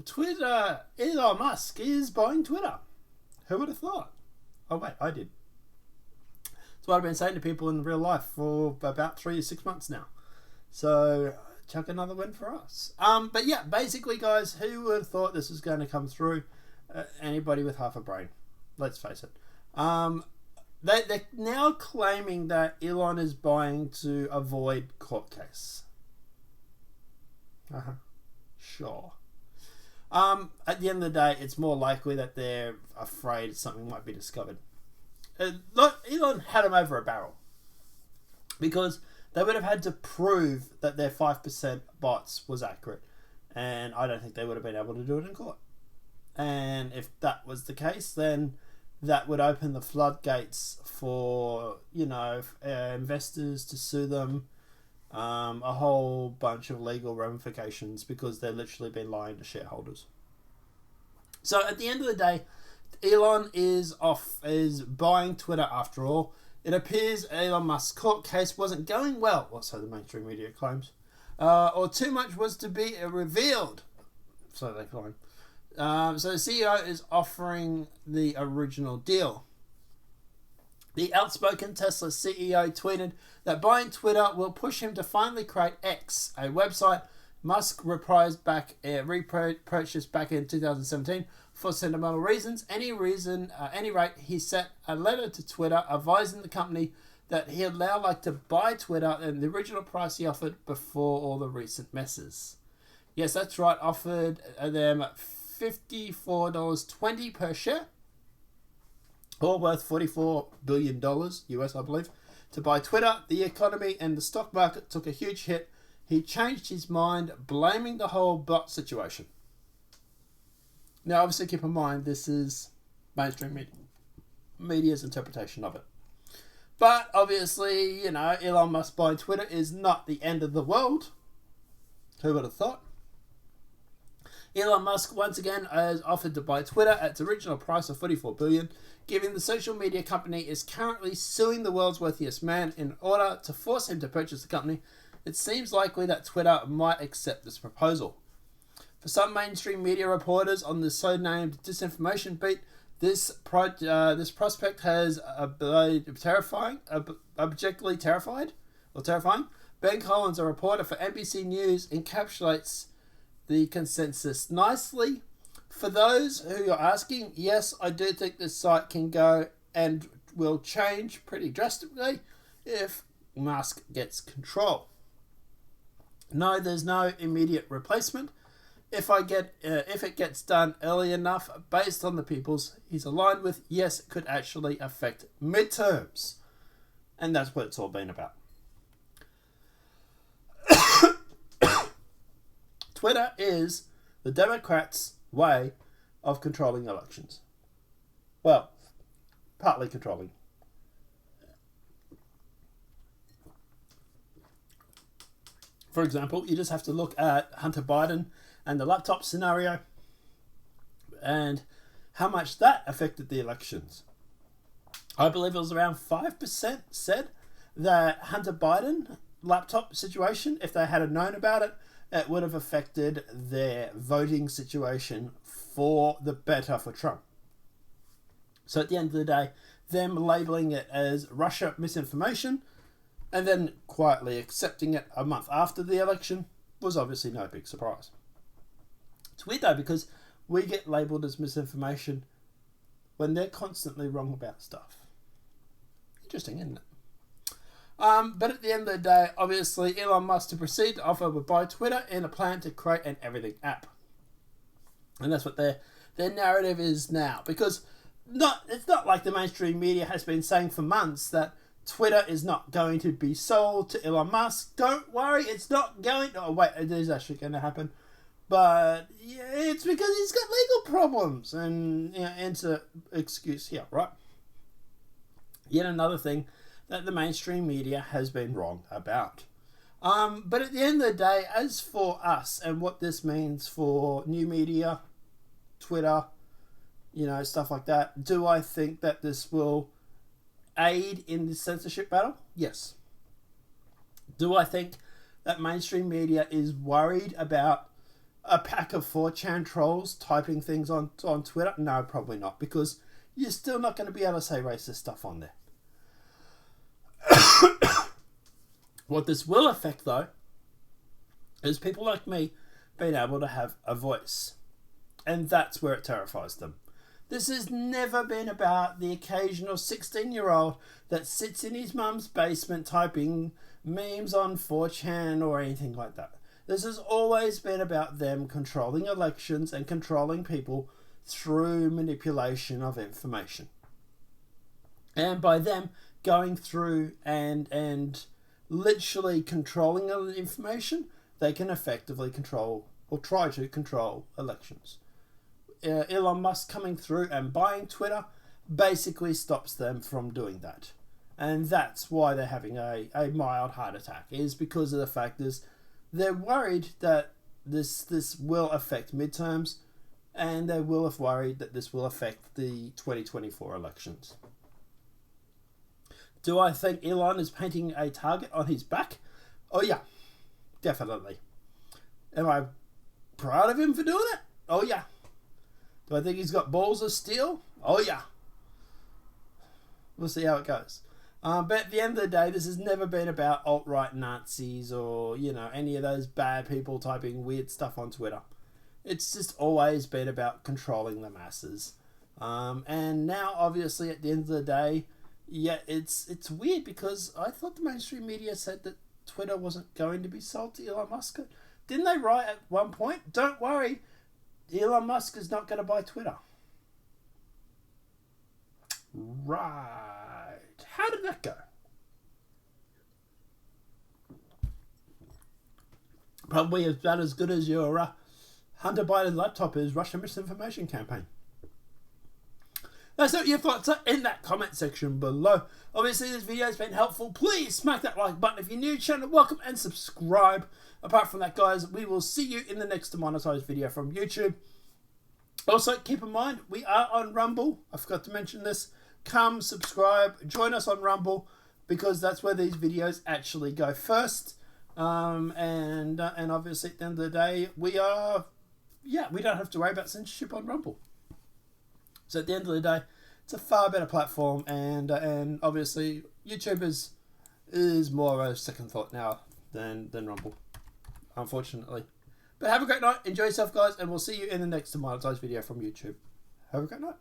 Twitter, Elon Musk is buying Twitter. Who would have thought? Oh, wait, I did. That's what I've been saying to people in real life for about 3 to 6 months now. So, chuck another win for us. But yeah, basically, guys, who would have thought this was going to come through? Anybody with half a brain. Let's face it. They're now claiming that Elon is buying to avoid court case. Sure. At the end of the day, it's more likely that they're afraid something might be discovered. Look, Elon had them over a barrel. Because they would have had to prove that their 5% bots was accurate. And I don't think they would have been able to do it in court. And if that was the case, then that would open the floodgates for, investors to sue them. A whole bunch of legal ramifications because they've literally been lying to shareholders. So at the end of the day, Elon is buying Twitter after all. It appears Elon Musk's court case wasn't going well, or so the mainstream media claims, or too much was to be revealed, so they claim. So the CEO is offering the original deal. The outspoken Tesla CEO tweeted that buying Twitter will push him to finally create X, a website Musk reprised repurchased back in 2017 for sentimental reasons. Any rate, he sent a letter to Twitter advising the company that he'd now like to buy Twitter at the original price he offered before all the recent messes. Yes, that's right, offered them $54.20 per share, all worth $44 billion US, I believe, to buy Twitter. The economy and the stock market took a huge hit. He changed his mind, blaming the whole bot situation. Now, obviously, keep in mind, this is mainstream media's interpretation of it. But, obviously, Elon Musk buying Twitter is not the end of the world. Who would have thought? Elon Musk once again has offered to buy Twitter at its original price of $44 billion, given the social media company is currently suing the world's wealthiest man in order to force him to purchase the company. It seems likely that Twitter might accept this proposal. For some mainstream media reporters on the so-named disinformation beat, this prospect has objectively terrifying. Ben Collins, a reporter for NBC News, encapsulates the consensus nicely. For those who are asking, yes, I do think this site can go and will change pretty drastically if Musk gets control. No, there's no immediate replacement. If it gets done early enough, based on the peoples he's aligned with, yes, it could actually affect midterms. And that's what it's all been about. Twitter is the Democrats' way of controlling elections. Well, partly controlling. For example, you just have to look at Hunter Biden and the laptop scenario and how much that affected the elections. I believe it was around 5% said that Hunter Biden laptop situation, if they had known about it, it would have affected their voting situation for the better for Trump. So at the end of the day, them labeling it as Russia misinformation and then quietly accepting it a month after the election was obviously no big surprise. It's weird though, because we get labelled as misinformation when they're constantly wrong about stuff. Interesting, isn't it? But at the end of the day, obviously, Elon Musk to proceed to offer to buy Twitter in a plan to create an everything app. And that's what their narrative is now. Because it's not like the mainstream media has been saying for months that Twitter is not going to be sold to Elon Musk. Don't worry, it's not going to... Oh, wait, it is actually going to happen. But yeah, it's because he's got legal problems. And, enter excuse here, right? Yet another thing that the mainstream media has been wrong about. But at the end of the day, as for us and what this means for new media, Twitter, stuff like that, do I think that this will aid in the censorship battle? Yes. Do I think that mainstream media is worried about a pack of 4chan trolls typing things on Twitter? No, probably not, because you're still not going to be able to say racist stuff on there. What this will affect, though, is people like me being able to have a voice. And that's where it terrifies them. This has never been about the occasional 16-year-old that sits in his mum's basement typing memes on 4chan or anything like that. This has always been about them controlling elections and controlling people through manipulation of information. And by them going through and literally controlling the information, they can effectively control or try to control elections. Elon Musk coming through and buying Twitter basically stops them from doing that. And that's why they're having a mild heart attack, is because of the fact is they're worried that this will affect midterms, and they will have worried that this will affect the 2024 elections. Do I think Elon is painting a target on his back? Oh yeah, definitely. Am I proud of him for doing it? Oh yeah. Do I think he's got balls of steel? Oh yeah. We'll see how it goes. But at the end of the day, this has never been about alt-right Nazis or, any of those bad people typing weird stuff on Twitter. It's just always been about controlling the masses. And now, obviously, at the end of the day, yeah, it's weird, because I thought the mainstream media said that Twitter wasn't going to be sold to Elon Musk. Didn't they write at one point, don't worry, Elon Musk is not going to buy Twitter? Right. How did that go? Probably about as good as your Hunter Biden laptop is Russian misinformation campaign. That's what your thoughts are in that comment section below. Obviously, this video has been helpful. Please smack that like button if you're new to the channel. Welcome and subscribe. Apart from that, guys, we will see you in the next demonetized video from YouTube. Also, keep in mind, we are on Rumble. I forgot to mention this. Come, subscribe, join us on Rumble, because that's where these videos actually go first. And obviously, at the end of the day, we don't have to worry about censorship on Rumble. So at the end of the day, it's a far better platform, and obviously YouTube is more of a second thought now than Rumble, unfortunately. But have a great night, enjoy yourself, guys, and we'll see you in the next demonetized video from YouTube. Have a great night.